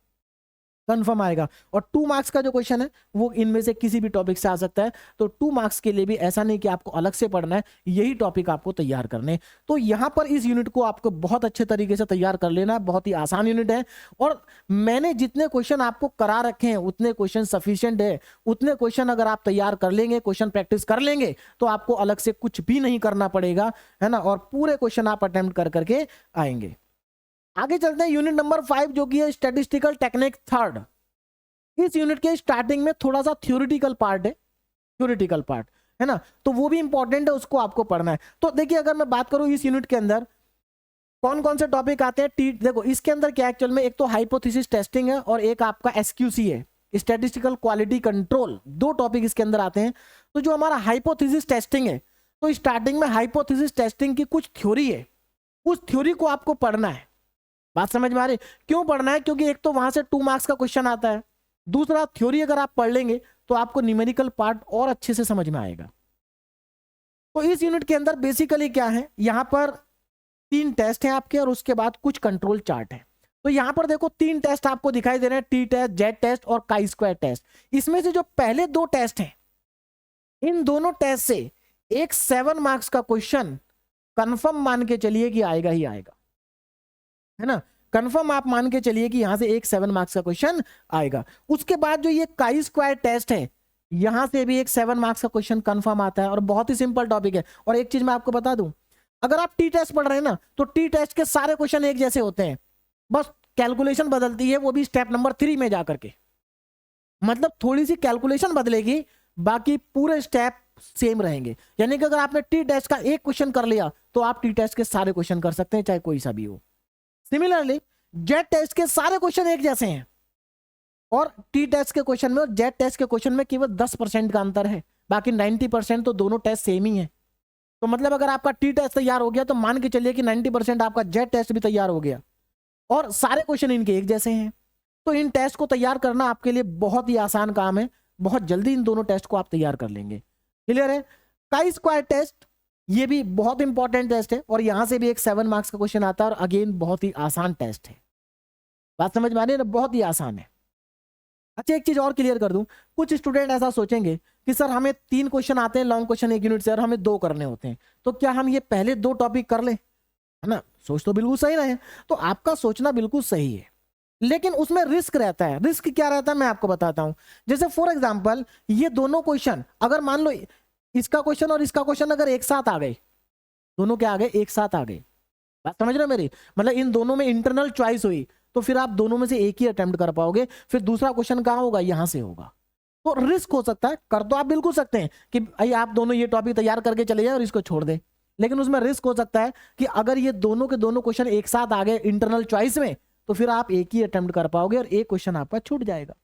Speaker 1: कंफर्म आएगा। और 2 मार्क्स का जो क्वेश्चन है वो इनमें से किसी भी टॉपिक से आ सकता है। तो 2 मार्क्स के लिए भी ऐसा नहीं कि आपको अलग से पढ़ना है, यही टॉपिक आपको तैयार करने। तो यहां पर इस यूनिट को आपको बहुत अच्छे तरीके से तैयार कर लेना, बहुत ही आसान यूनिट है। और मैंने जितने क्वेश्चन आपको करा रखे हैं उतने क्वेश्चन सफिशिएंट है। उतने क्वेश्चन अगर आप तैयार कर लेंगे, क्वेश्चन प्रैक्टिस कर लेंगे, तो आपको अलग से कुछ भी नहीं करना पड़ेगा, है ना। और पूरे क्वेश्चन आप अटेम्प्ट कर करके आएंगे। आगे चलते हैं यूनिट नंबर 5 जो कि है स्टैटिस्टिकल टेक्निक थर्ड। इस यूनिट के स्टार्टिंग में थोड़ा सा थ्योरेटिकल पार्ट है, थ्योरेटिकल पार्ट है ना, तो वो भी इंपॉर्टेंट है, उसको आपको पढ़ना है। तो देखिए अगर मैं बात करूं इस यूनिट के अंदर कौन कौन से टॉपिक आते हैं, देखो इसके अंदर क्या एक्चुअल में एक तो हाइपोथेसिस टेस्टिंग है और एक आपका एसक्यूसी है, स्टैटिस्टिकल क्वालिटी कंट्रोल। 2 टॉपिक इसके अंदर आते हैं। तो जो हमारा हाइपोथेसिस टेस्टिंग है, तो स्टार्टिंग में हाइपोथेसिस टेस्टिंग की कुछ थ्योरी है, उस थ्योरी को आपको पढ़ना है। बात समझ में आ रही? क्यों पढ़ना है? क्योंकि एक तो वहां से 2 मार्क्स का क्वेश्चन आता है, दूसरा थ्योरी अगर आप पढ़ लेंगे तो आपको न्यूमेरिकल पार्ट और अच्छे से समझ में आएगा। तो इस यूनिट के अंदर बेसिकली क्या है, यहां पर 3 टेस्ट हैं आपके और उसके बाद कुछ कंट्रोल चार्ट है। तो यहां पर देखो 3 टेस्ट आपको दिखाई दे रहे हैं, टी टेस्ट, जेड टेस्ट और काई स्क्वायर टेस्ट। इसमें से जो पहले 2 टेस्ट हैं, इन दोनों टेस्ट से एक 7 मार्क्स का क्वेश्चन कंफर्म मान के चलिए कि आएगा ही आएगा, है ना। कंफर्म आप मान के चलिए कि यहां से एक 7 मार्क्स का क्वेश्चन आएगा। उसके बाद जो ये काई स्क्वायर टेस्ट है, यहां से भी एक 7 मार्क्स का क्वेश्चन कंफर्म आता है और बहुत ही सिंपल टॉपिक है। और एक चीज मैं आपको बता दूं, अगर आप टी टेस्ट पढ़ रहे हैं ना, तो टी टेस्ट के सारे क्वेश्चन एक जैसे होते हैं, बस कैलकुलेशन बदलती है, वो भी स्टेप नंबर 3 में जाकर के, मतलब थोड़ी सी कैलकुलेशन बदलेगी, बाकी पूरे स्टेप सेम रहेंगे। यानी कि अगर आपने टी टेस्ट का एक क्वेश्चन कर लिया तो आप टी टेस्ट के सारे क्वेश्चन कर सकते हैं, चाहे कोई सा भी हो। सिमिलरली जेड टेस्ट के सारे क्वेश्चन एक जैसे हैं और टी टेस्ट के क्वेश्चन में और जेड टेस्ट के क्वेश्चन में केवल 10% का अंतर है, बाकी 90% तो दोनों टेस्ट सेम ही है। तो मतलब अगर आपका टी टेस्ट तैयार हो गया तो मान के चलिए कि 90% आपका जेड टेस्ट भी तैयार हो गया और सारे क्वेश्चन इनके एक जैसे हैं। तो इन टेस्ट को तैयार करना आपके लिए बहुत ही आसान काम है, बहुत जल्दी इन दोनों टेस्ट को आप तैयार कर लेंगे। क्लियर है? काई स्क्वायर टेस्ट ये भी बहुत इंपॉर्टेंट टेस्ट है और यहां से भी एक 7 मार्क्स का क्वेश्चन आता है और अगेन बहुत ही आसान टेस्ट है। बात समझ में आ रही है ना? बहुत ही आसान है। अच्छा एक चीज और क्लियर कर दूं, कुछ स्टूडेंट ऐसा सोचेंगे कि सर हमें 3 क्वेश्चन आते हैं लॉन्ग क्वेश्चन एक यूनिट से और हमें 2 करने होते हैं, तो क्या हम ये पहले 2 टॉपिक कर लें, है ना। सोच तो बिल्कुल सही रहे, तो आपका सोचना बिल्कुल सही है, लेकिन उसमें रिस्क रहता है। रिस्क क्या रहता है मैं आपको बताता हूं। जैसे फॉर एग्जांपल ये दोनों क्वेश्चन अगर मान लो इसका क्वेश्चन और इसका क्वेश्चन अगर एक साथ आ गए, दोनों क्या आ गए, एक साथ आ गए, बात समझ रहे हो मेरी, मतलब इन दोनों में इंटरनल चॉइस हुई तो फिर आप दोनों में से एक ही अटेम्प्ट कर पाओगे, फिर दूसरा क्वेश्चन कहां होगा, यहां से होगा। तो रिस्क हो सकता है, कर तो आप बिल्कुल सकते हैं कि भाई आप दोनों ये टॉपिक तैयार करके चले जाए और इसको छोड़ दें, लेकिन उसमें रिस्क हो सकता है कि अगर ये दोनों के दोनों क्वेश्चन एक साथ आ गए इंटरनल चॉइस में, तो फिर आप एक ही अटेम्प्ट कर पाओगे और एक क्वेश्चन आपका छूट जाएगा,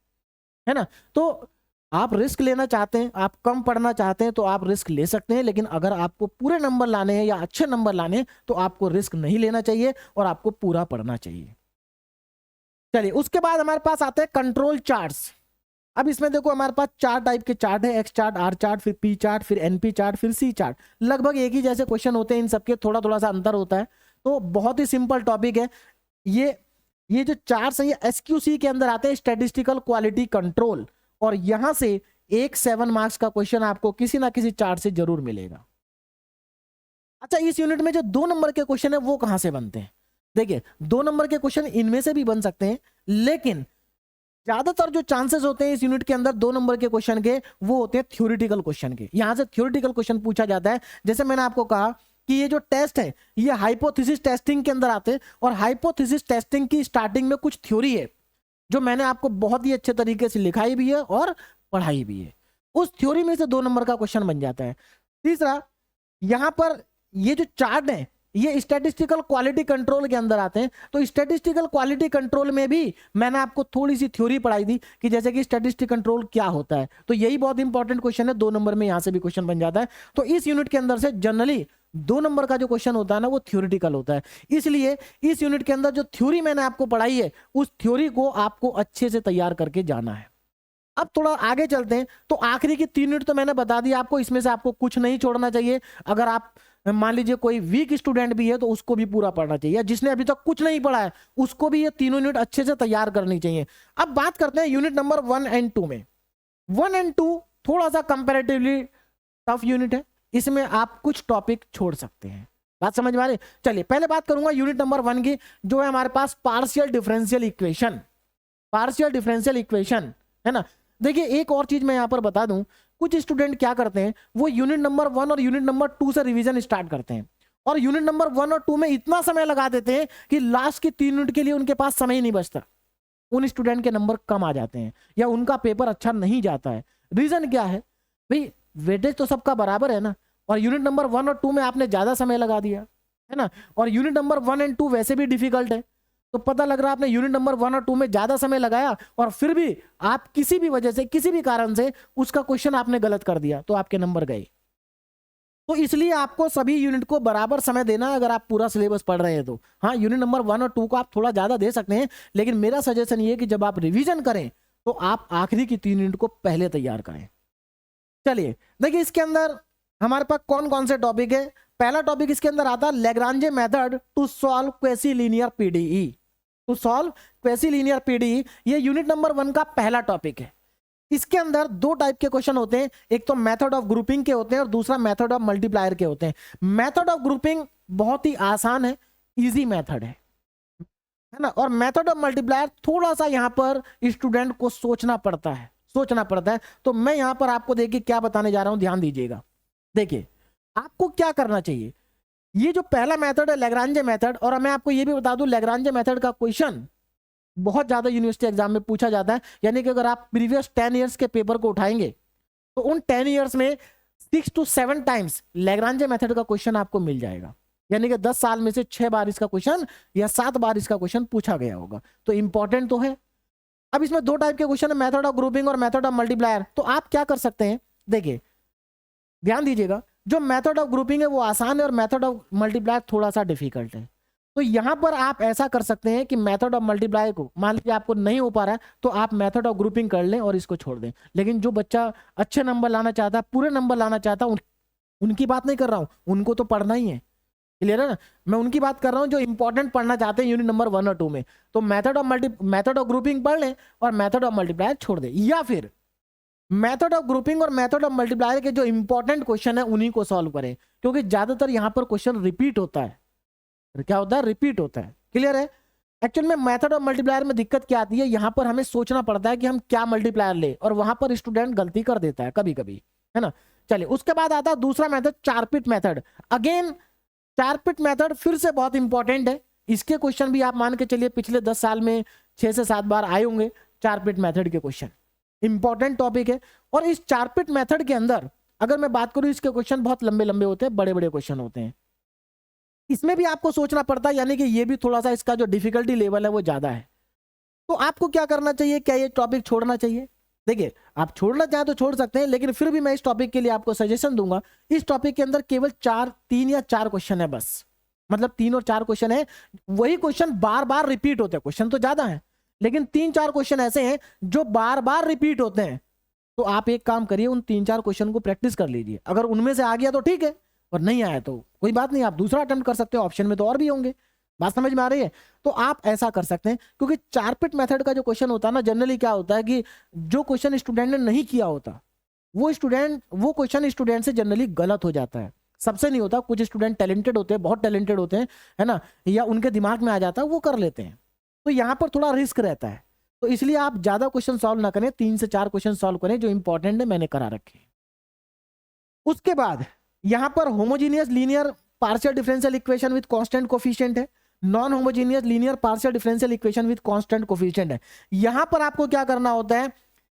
Speaker 1: है ना। तो आप रिस्क लेना चाहते हैं, आप कम पढ़ना चाहते हैं तो आप रिस्क ले सकते हैं, लेकिन अगर आपको पूरे नंबर लाने हैं या अच्छे नंबर लाने हैं तो आपको रिस्क नहीं लेना चाहिए और आपको पूरा पढ़ना चाहिए। चलिए उसके बाद हमारे पास आते हैं कंट्रोल चार्ट्स। अब इसमें देखो हमारे पास 4 टाइप के चार्ट है, एक्स चार्ट, आर चार्ट, फिर पी चार्ट, फिर एनपी चार्ट, फिर सी चार्ट। लगभग एक ही जैसे क्वेश्चन होते हैं, इन सबके थोड़ा थोड़ा सा अंतर होता है। तो बहुत ही सिंपल टॉपिक है ये जो चार्ट्स है ये एसक्यूसी के अंदर आते हैं, स्टैटिस्टिकल क्वालिटी कंट्रोल, और यहां से एक 7 मार्क्स का क्वेश्चन आपको किसी ना किसी चार्ट से जरूर मिलेगा। अच्छा इस यूनिट में जो 2 नंबर के क्वेश्चन है वो कहां से बनते हैं? देखिए 2 नंबर के क्वेश्चन इनमें से भी बन सकते हैं, लेकिन ज्यादातर जो चांसेस होते हैं इस यूनिट के अंदर 2 नंबर के क्वेश्चन के वो होते हैं थ्योरेटिकल क्वेश्चन के। यहां से थ्योरेटिकल क्वेश्चन पूछा जाता है। जैसे मैंने आपको कहा कि ये जो टेस्ट है ये हाइपोथेसिस टेस्टिंग के अंदर आते हैं और हाइपोथेसिस टेस्टिंग की स्टार्टिंग में कुछ थ्योरी है जो मैंने आपको बहुत ही अच्छे तरीके से लिखाई भी है और पढ़ाई भी है। उस थ्योरी में से 2 नंबर का क्वेश्चन बन जाता है। तीसरा, यहां पर ये जो चार्ट है ये स्टैटिस्टिकल क्वालिटी कंट्रोल के अंदर आते हैं। तो स्टैटिस्टिकल क्वालिटी कंट्रोल में भी मैंने आपको थोड़ी सी थ्योरी पढ़ाई थी कि जैसे कि स्टैटिस्टिक कंट्रोल क्या होता है। तो यही बहुत इंपॉर्टेंट क्वेश्चन है, 2 नंबर में यहां से भी क्वेश्चन बन जाता है। तो इस यूनिट के अंदर से जनरली 2 नंबर का जो क्वेश्चन होता है ना वो थ्योरेटिकल होता है। इसलिए इस यूनिट के अंदर जो थ्योरी मैंने आपको पढ़ाई है उस थ्योरी को आपको अच्छे से तैयार करके जाना है। अब थोड़ा आगे चलते हैं। तो आखिरी की 3 यूनिट तो मैंने बता दिया आपको, इसमें से आपको कुछ नहीं छोड़ना चाहिए। अगर आप मान लीजिए कोई वीक स्टूडेंट भी है तो उसको भी पूरा पढ़ना चाहिए, जिसने अभी तक कुछ नहीं पढ़ा है उसको भी ये 3 यूनिट अच्छे से तैयार करनी चाहिए। अब बात करते हैं यूनिट नंबर 1 एंड 2 में। 1 एंड 2 थोड़ा सा कंपैरेटिवली टफ यूनिट है, इसमें आप कुछ टॉपिक छोड़ सकते हैं। बात समझ में आ रही? चलिए पहले बात करूंगा यूनिट नंबर 1 की, जो है हमारे पास partial differential equation. Partial differential equation है ना। देखिए एक और चीज मैं यहां पर बता दूं, कुछ स्टूडेंट क्या करते हैं, वो यूनिट नंबर 1 और यूनिट नंबर 2 से रिवीजन स्टार्ट करते हैं और यूनिट नंबर 1 और 2 में इतना समय लगा देते हैं कि लास्ट की 3 यूनिट के लिए उनके पास समय ही नहीं बचता। उन स्टूडेंट के नंबर कम आ जाते हैं या उनका पेपर अच्छा नहीं जाता है। रीजन क्या है भाई? वेटेज तो सबका बराबर है ना, और यूनिट नंबर 1 और 2 में आपने ज्यादा समय लगा दिया है ना, और यूनिट नंबर 1 एंड 2 वैसे भी डिफिकल्ट है। तो पता लग रहा है आपने यूनिट नंबर 1 और 2 में ज्यादा समय लगाया और फिर भी आप किसी भी वजह से, किसी भी कारण से उसका क्वेश्चन आपने गलत कर दिया तो आपके नंबर गए। तो इसलिए आपको सभी यूनिट को बराबर समय देना है अगर आप पूरा सिलेबस पढ़ रहे हैं तो। हाँ, यूनिट नंबर 1 और 2 को आप थोड़ा ज्यादा दे सकते हैं, लेकिन मेरा सजेशन ये है कि जब आप रिवीजन करें तो आप आखिरी की 3 यूनिट को पहले तैयार करें। चलिए देखिए इसके अंदर हमारे पास कौन कौन से टॉपिक है। पहला टॉपिक इसके अंदर आता है Lagrange method to solve quasilinear PDE. To solve quasilinear PDE, ये यूनिट नंबर 1 का पहला टॉपिक है। इसके अंदर 2 टाइप के क्वेश्चन होते हैं, एक तो मेथड ऑफ ग्रुपिंग के होते हैं और दूसरा मेथड ऑफ मल्टीप्लायर के होते हैं। मेथड ऑफ ग्रुपिंग बहुत ही आसान है, इजी मेथड है ना, और मेथड ऑफ मल्टीप्लायर थोड़ा सा यहां पर स्टूडेंट को सोचना पड़ता है। तो मैं यहां पर आपको देखिए क्या बताने जा रहा हूं, ध्यान दीजिएगा। देखिए आपको क्या करना चाहिए, ये जो पहला मेथड है लैग्रांजे मेथड, और मैं आपको ये भी बता दूं लैग्रांजे मेथड का क्वेश्चन बहुत ज्यादा यूनिवर्सिटी एग्जाम में पूछा जाता है। यानी कि अगर आप प्रीवियस 10 इयर्स के पेपर को उठाएंगे तो उन 10 इयर्स में 6 to 7 टाइम्स लैग्रांजे मेथड का क्वेश्चन आपको मिल जाएगा। यानी कि 10 साल में से 6 बार इसका क्वेश्चन या 7 बार इसका क्वेश्चन पूछा गया होगा, तो इंपॉर्टेंट तो है। अब इसमें 2 टाइप के क्वेश्चन है, मेथड ऑफ ग्रुपिंग और मेथड ऑफ मल्टीप्लायर। तो आप क्या कर सकते हैं, देखिए ध्यान दीजिएगा, जो मेथड ऑफ ग्रुपिंग है वो आसान है और मेथड ऑफ मल्टीप्लायर थोड़ा सा डिफिकल्ट है। तो यहां पर आप ऐसा कर सकते हैं कि मेथड ऑफ मल्टीप्लाई को मान लीजिए आपको नहीं हो पा रहा है तो आप मेथड ऑफ ग्रुपिंग कर लें और इसको छोड़ दें। लेकिन जो बच्चा अच्छे नंबर लाना चाहता है, पूरे नंबर लाना चाहता है, उनकी बात नहीं कर रहा हूं, उनको तो पढ़ना ही है, क्लियर है ना। मैं उनकी बात कर रहा हूं जो इंपॉर्टेंट पढ़ना चाहते हैं यूनिट नंबर 1 और 2 में। तो मेथड ऑफ ग्रुपिंग पढ़ लें और मेथड ऑफ मल्टीप्लायर छोड़ दें, या फिर मेथड ऑफ ग्रुपिंग और मेथड ऑफ मल्टीप्लायर के जो इंपॉर्टेंट क्वेश्चन है उन्हीं को सॉल्व करें, क्योंकि ज्यादातर यहां पर क्वेश्चन रिपीट होता है। क्या होता है? रिपीट होता है, क्लियर है। एक्चुअल में मेथड ऑफ मल्टीप्लायर में दिक्कत क्या आती है, यहां पर हमें सोचना पड़ता है कि हम क्या मल्टीप्लायर ले, और वहां पर स्टूडेंट गलती कर देता है कभी कभी, है ना। चलिए उसके बाद आता है दूसरा method, Charpit method. Again Charpit method फिर से बहुत इंपॉर्टेंट है। इसके क्वेश्चन भी आप मान के चलिए पिछले 10 साल में 6 से 7 बार आए होंगे चारपिट मेथड के क्वेश्चन, इंपॉर्टेंट टॉपिक है। और इस चारपिट मेथड के अंदर अगर मैं बात करूं, इसके क्वेश्चन बहुत लंबे लंबे होते हैं, बड़े बड़े क्वेश्चन होते हैं, इसमें भी आपको सोचना पड़ता है। यानी कि ये भी थोड़ा सा इसका जो डिफिकल्टी लेवल है वो ज्यादा है। तो आपको क्या करना चाहिए, क्या ये टॉपिक छोड़ना चाहिए? देखिए आप छोड़ना चाहें तो छोड़ सकते हैं, लेकिन फिर भी मैं इस टॉपिक के लिए आपको सजेशन दूंगा। इस टॉपिक के अंदर केवल 3 या 4 क्वेश्चन है बस, मतलब 3 और 4 क्वेश्चन है, वही क्वेश्चन बार बार रिपीट होते हैं। क्वेश्चन तो ज्यादा है लेकिन 3-4 क्वेश्चन ऐसे हैं जो बार बार रिपीट होते हैं। तो आप एक काम करिए, उन 3-4 क्वेश्चन को प्रैक्टिस कर लीजिए। अगर उनमें से आ गया तो ठीक है, और नहीं आया तो कोई बात नहीं, आप दूसरा अटेम्प्ट कर सकते हो, ऑप्शन में तो और भी होंगे। बात समझ में आ रही है? तो आप ऐसा कर सकते हैं, क्योंकि चारपिट मेथड का जो क्वेश्चन होता है ना, जनरली क्या होता है कि जो क्वेश्चन स्टूडेंट ने नहीं किया होता वो क्वेश्चन स्टूडेंट से जनरली गलत हो जाता है। सबसे नहीं होता, कुछ स्टूडेंट टैलेंटेड होते हैं, बहुत टैलेंटेड होते हैं, है ना, या उनके दिमाग में आ जाता है, वो कर लेते हैं। तो यहाँ पर थोड़ा रिस्क रहता है, तो इसलिए आप ज्यादा क्वेश्चन सॉल्व ना करें, 3 से 4 क्वेश्चन सॉल्व करें जो इंपॉर्टेंट है, मैंने करा रखे। उसके बाद यहां पर homogeneous linear partial differential equation with constant coefficient है, non homogeneous linear partial differential equation with constant coefficient है। यहां पर आपको क्या करना होता है,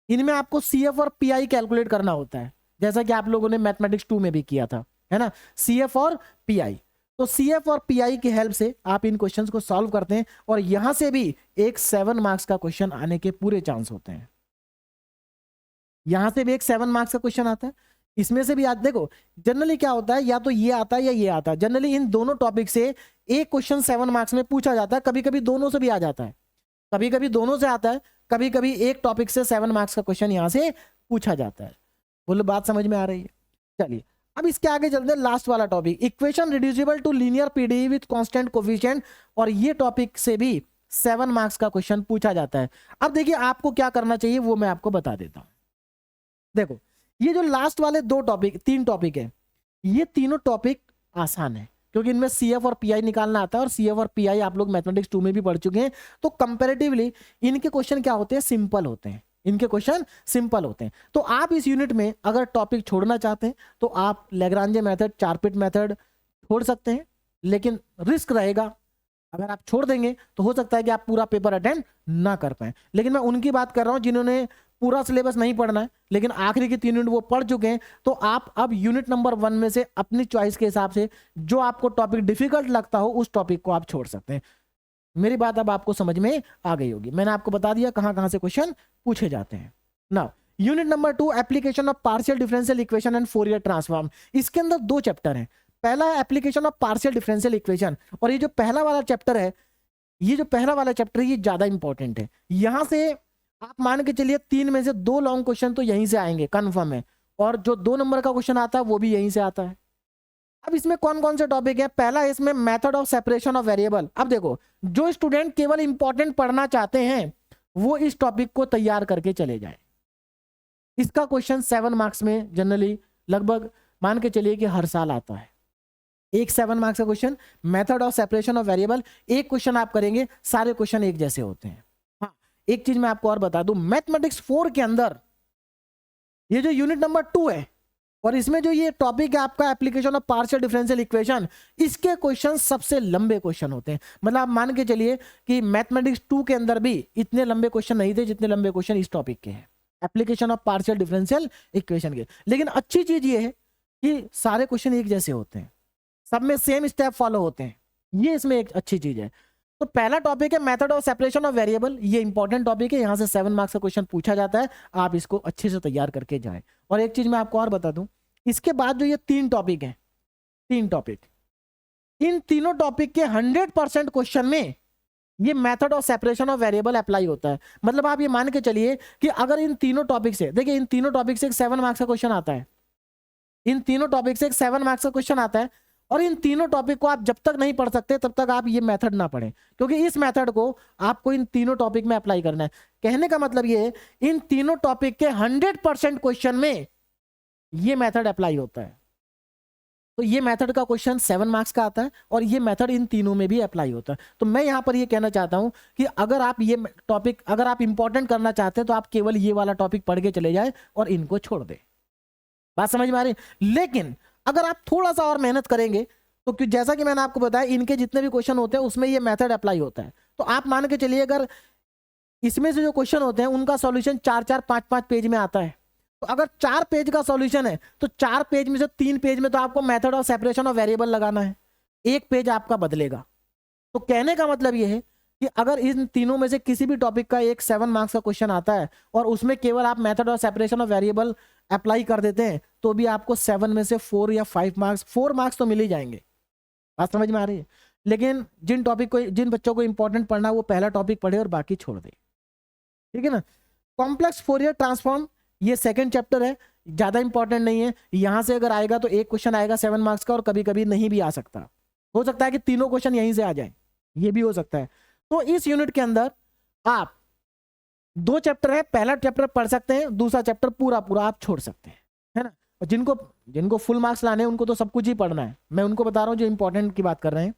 Speaker 1: इनमें आपको सीएफ और पीआई कैलकुलेट करना होता है, जैसा कि आप लोगों ने मैथमेटिक्स 2 में भी किया था, है ना, सीएफ और पीआई। तो CF और PI की हेल्प से आप इन क्वेश्चंस को सॉल्व करते हैं और यहां से भी एक 7 मार्क्स का क्वेश्चन आने के पूरे चांस होते हैं। यहां से भी एक 7 मार्क्स का क्वेश्चन आता है, इसमें से भी आज देखो जनरली क्या होता है, या तो ये आता है या ये आता है। जनरली इन दोनों टॉपिक से एक क्वेश्चन 7 मार्क्स में पूछा जाता है, कभी कभी दोनों से भी आ जाता है, कभी कभी दोनों से आता है, कभी कभी एक टॉपिक से 7 मार्क्स का क्वेश्चन यहां से पूछा जाता है। बोलो बात समझ में आ रही है? चलिए अब इसके आगे चलते हैं, लास्ट वाला topic, equation reducible to linear PDE with constant coefficient, और ये टॉपिक से भी 7 मार्क्स का क्वेश्चन पूछा जाता है। अब देखिए आपको क्या करना चाहिए वो मैं आपको बता देता हूं। देखो ये जो लास्ट वाले 3 टॉपिक है, ये तीनों टॉपिक आसान है क्योंकि इनमें CF और PI निकालना आता है, और CF और PI आप लोग मैथमेटिक्स 2 में भी पढ़ चुके हैं, तो कंपैरेटिवली इनके क्वेश्चन क्या होते हैं, सिंपल होते हैं, इनके क्वेश्चन सिंपल होते हैं। तो आप इस यूनिट में अगर टॉपिक छोड़ना चाहते हैं तो आप लैग्रांजे मेथड, चारपिट मेथड छोड़ सकते हैं, लेकिन रिस्क रहेगा, अगर आप छोड़ देंगे तो हो सकता है कि आप पूरा पेपर अटेंड ना कर पाए। लेकिन मैं उनकी बात कर रहा हूं जिन्होंने पूरा सिलेबस नहीं पढ़ना है लेकिन आखिरी के 3 यूनिट वो पढ़ चुके हैं, तो आप अब यूनिट नंबर 1 में से अपनी चॉइस के हिसाब से जो आपको टॉपिक डिफिकल्ट लगता हो उस टॉपिक को आप छोड़ सकते हैं। मेरी बात अब आपको समझ में आ गई होगी, मैंने आपको बता दिया कहां कहां से क्वेश्चन पूछे जाते हैं। Now unit number 2, application of partial differential equation and Fourier transform. इसके अंदर 2 चैप्टर हैं। पहला है application of partial differential equation, और ये जो पहला वाला चैप्टर है, ये ज्यादा इंपॉर्टेंट है। यहां से आप मान के चलिए 3 में से 2 लॉन्ग क्वेश्चन तो यहीं से आएंगे कंफर्म है, और जो 2 नंबर का क्वेश्चन आता है वो भी यहीं से आता है। अब इसमें कौन कौन से टॉपिक है? पहला है इसमें method of separation of variable. अब देखो जो स्टूडेंट केवल इंपॉर्टेंट पढ़ना चाहते हैं वो इस टॉपिक को तैयार करके चले जाएं। इसका क्वेश्चन 7 मार्क्स में जनरली लगभग मान के चलिए कि हर साल आता है। एक 7 मार्क्स का question, method of separation of variable, एक क्वेश्चन आप करेंगे, सारे क्वेश्चन एक जैसे होते हैं। हाँ एक चीज मैं आपको और बता दूं, मैथमेटिक्स 4 के अंदर ये जो यूनिट नंबर 2 है और इसमें जो ये टॉपिक है आपका application of partial differential equation, इसके क्वेश्चन सबसे लंबे क्वेश्चन होते हैं। मतलब आप मान के चलिए कि मैथमेटिक्स 2 के अंदर भी इतने लंबे क्वेश्चन नहीं थे जितने लंबे क्वेश्चन इस टॉपिक के हैं, application of partial differential equation के। लेकिन अच्छी चीज ये है कि सारे क्वेश्चन एक जैसे होते हैं, सब में सेम स्टेप फॉलो होते हैं, ये इसमें एक अच्छी चीज है। तो पहला टॉपिक है method of separation of variable, ये इंपॉर्टेंट टॉपिक है, यहां से 7 मार्क्स का क्वेश्चन पूछा जाता है, आप इसको अच्छे से तैयार करके जाएं। और एक चीज मैं आपको और बता दूं, इसके बाद जो ये 3 टॉपिक हैं, 3 टॉपिक, इन तीनों टॉपिक के 100% क्वेश्चन में ये method of separation of variable apply होता है। मतलब आप ये मान के चलिए कि अगर इन तीनों टॉपिक से, देखिए इन तीनों टॉपिक से एक 7 मार्क्स का क्वेश्चन आता है, इन तीनों टॉपिक से एक 7 मार्क्स का क्वेश्चन आता है, और इन तीनों टॉपिक को आप जब तक नहीं पढ़ सकते तब तक आप ये मेथड ना पढ़ें, क्योंकि इस मेथड को आपको इन तीनों टॉपिक में अप्लाई करना है। कहने का मतलब ये है इन तीनों टॉपिक के 100% क्वेश्चन में ये मेथड अप्लाई होता है। तो ये मेथड का क्वेश्चन 7 मार्क्स का आता है और ये मेथड इन तीनों में भी अप्लाई होता है। तो मैं यहां पर ये कहना चाहता हूं कि अगर आप ये टॉपिक अगर आप इंपॉर्टेंट करना चाहते हैं तो आप केवल ये वाला टॉपिक पढ़ के चले जाए और इनको छोड़ दें। बात समझ में आ रही? लेकिन अगर आप थोड़ा सा और मेहनत करेंगे तो जैसा कि मैंने आपको बताया इनके जितने भी क्वेश्चन होते हैं उसमें ये मेथड अप्लाई होता है। तो आप मान के चलिए अगर इसमें से जो क्वेश्चन होते हैं उनका सॉल्यूशन 4-4, 5-5 पेज में आता है, तो अगर 4 पेज का सॉल्यूशन है तो 4 पेज में से 3 पेज में तो आपको method of separation of variable लगाना है, 1 पेज आपका बदलेगा। तो कहने का मतलब ये है कि अगर इन तीनों में से किसी भी टॉपिक का एक 7 मार्क्स का क्वेश्चन आता है और उसमें केवल आप method of separation of variable apply कर देते हैं तो भी आपको 7 में से 4 या 5 मार्क्स, 4 मार्क्स तो मिल ही जाएंगे। बात समझ में आ रही है? लेकिन जिन बच्चों को इंपॉर्टेंट पढ़ना वो पहला टॉपिक पढ़े और बाकी छोड़ दे, ठीक है ना। कॉम्प्लेक्स फोरियर ट्रांसफॉर्म ये 2nd चैप्टर है, ज्यादा इंपॉर्टेंट नहीं है। यहां से अगर आएगा तो एक क्वेश्चन आएगा 7 मार्क्स का और कभी कभी नहीं भी आ सकता, हो सकता है कि तीनों क्वेश्चन यहीं से आ जाए, ये भी हो सकता है। तो इस यूनिट के अंदर आप 2 चैप्टर है, पहला चैप्टर पढ़ सकते हैं, दूसरा चैप्टर पूरा आप छोड़ सकते हैं, है ना। और जिनको फुल मार्क्स लाने हैं उनको तो सब कुछ ही पढ़ना है, मैं उनको बता रहा हूं जो इंपॉर्टेंट की बात कर रहे हैं,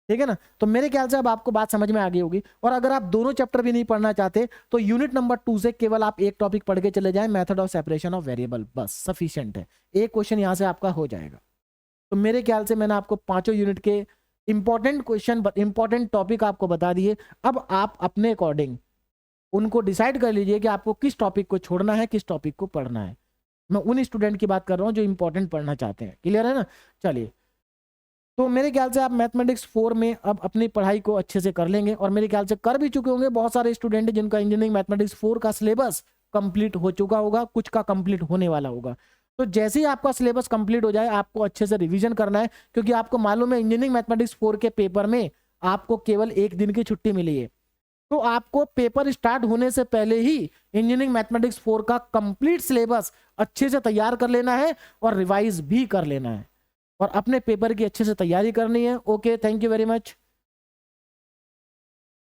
Speaker 1: ठीक है ना। तो मेरे ख्याल से अब आपको बात समझ में आ गई होगी। और अगर आप दोनों चैप्टर भी नहीं पढ़ना चाहते तो यूनिट नंबर 2 से केवल आप एक टॉपिक पढ़ के चले जाएं, method of separation of variable, बस सफिशिएंट है, एक क्वेश्चन यहां से आपका हो जाएगा। तो मेरे ख्याल से मैंने आपको 5 यूनिट के इंपॉर्टेंट क्वेश्चन, इंपॉर्टेंट टॉपिक आपको बता दिए। अब आप अपने अकॉर्डिंग उनको डिसाइड कर लीजिए कि आपको किस टॉपिक को छोड़ना है, किस टॉपिक को पढ़ना है। मैं उन स्टूडेंट की बात कर रहा हूं जो इंपॉर्टेंट पढ़ना चाहते हैं, क्लियर है ना। चलिए तो मेरे ख्याल से आप मैथमेटिक्स 4 में अब अपनी पढ़ाई को अच्छे से कर लेंगे, और मेरे ख्याल से कर भी चुके होंगे। बहुत सारे स्टूडेंट हैं जिनका इंजीनियरिंग मैथमेटिक्स 4 का सिलेबस कंप्लीट हो चुका होगा, कुछ का कंप्लीट होने वाला होगा। तो जैसे ही आपका सिलेबस कंप्लीट हो जाए आपको अच्छे से रिवीजन करना है, क्योंकि आपको मालूम है इंजीनियरिंग मैथमेटिक्स 4 के पेपर में आपको केवल 1 दिन की छुट्टी मिली है। तो आपको पेपर स्टार्ट होने से पहले ही इंजीनियरिंग मैथमेटिक्स 4 का कंप्लीट सिलेबस अच्छे से तैयार कर लेना है और रिवाइज भी कर लेना है, और अपने पेपर की अच्छे से तैयारी करनी है। Okay, thank you very much.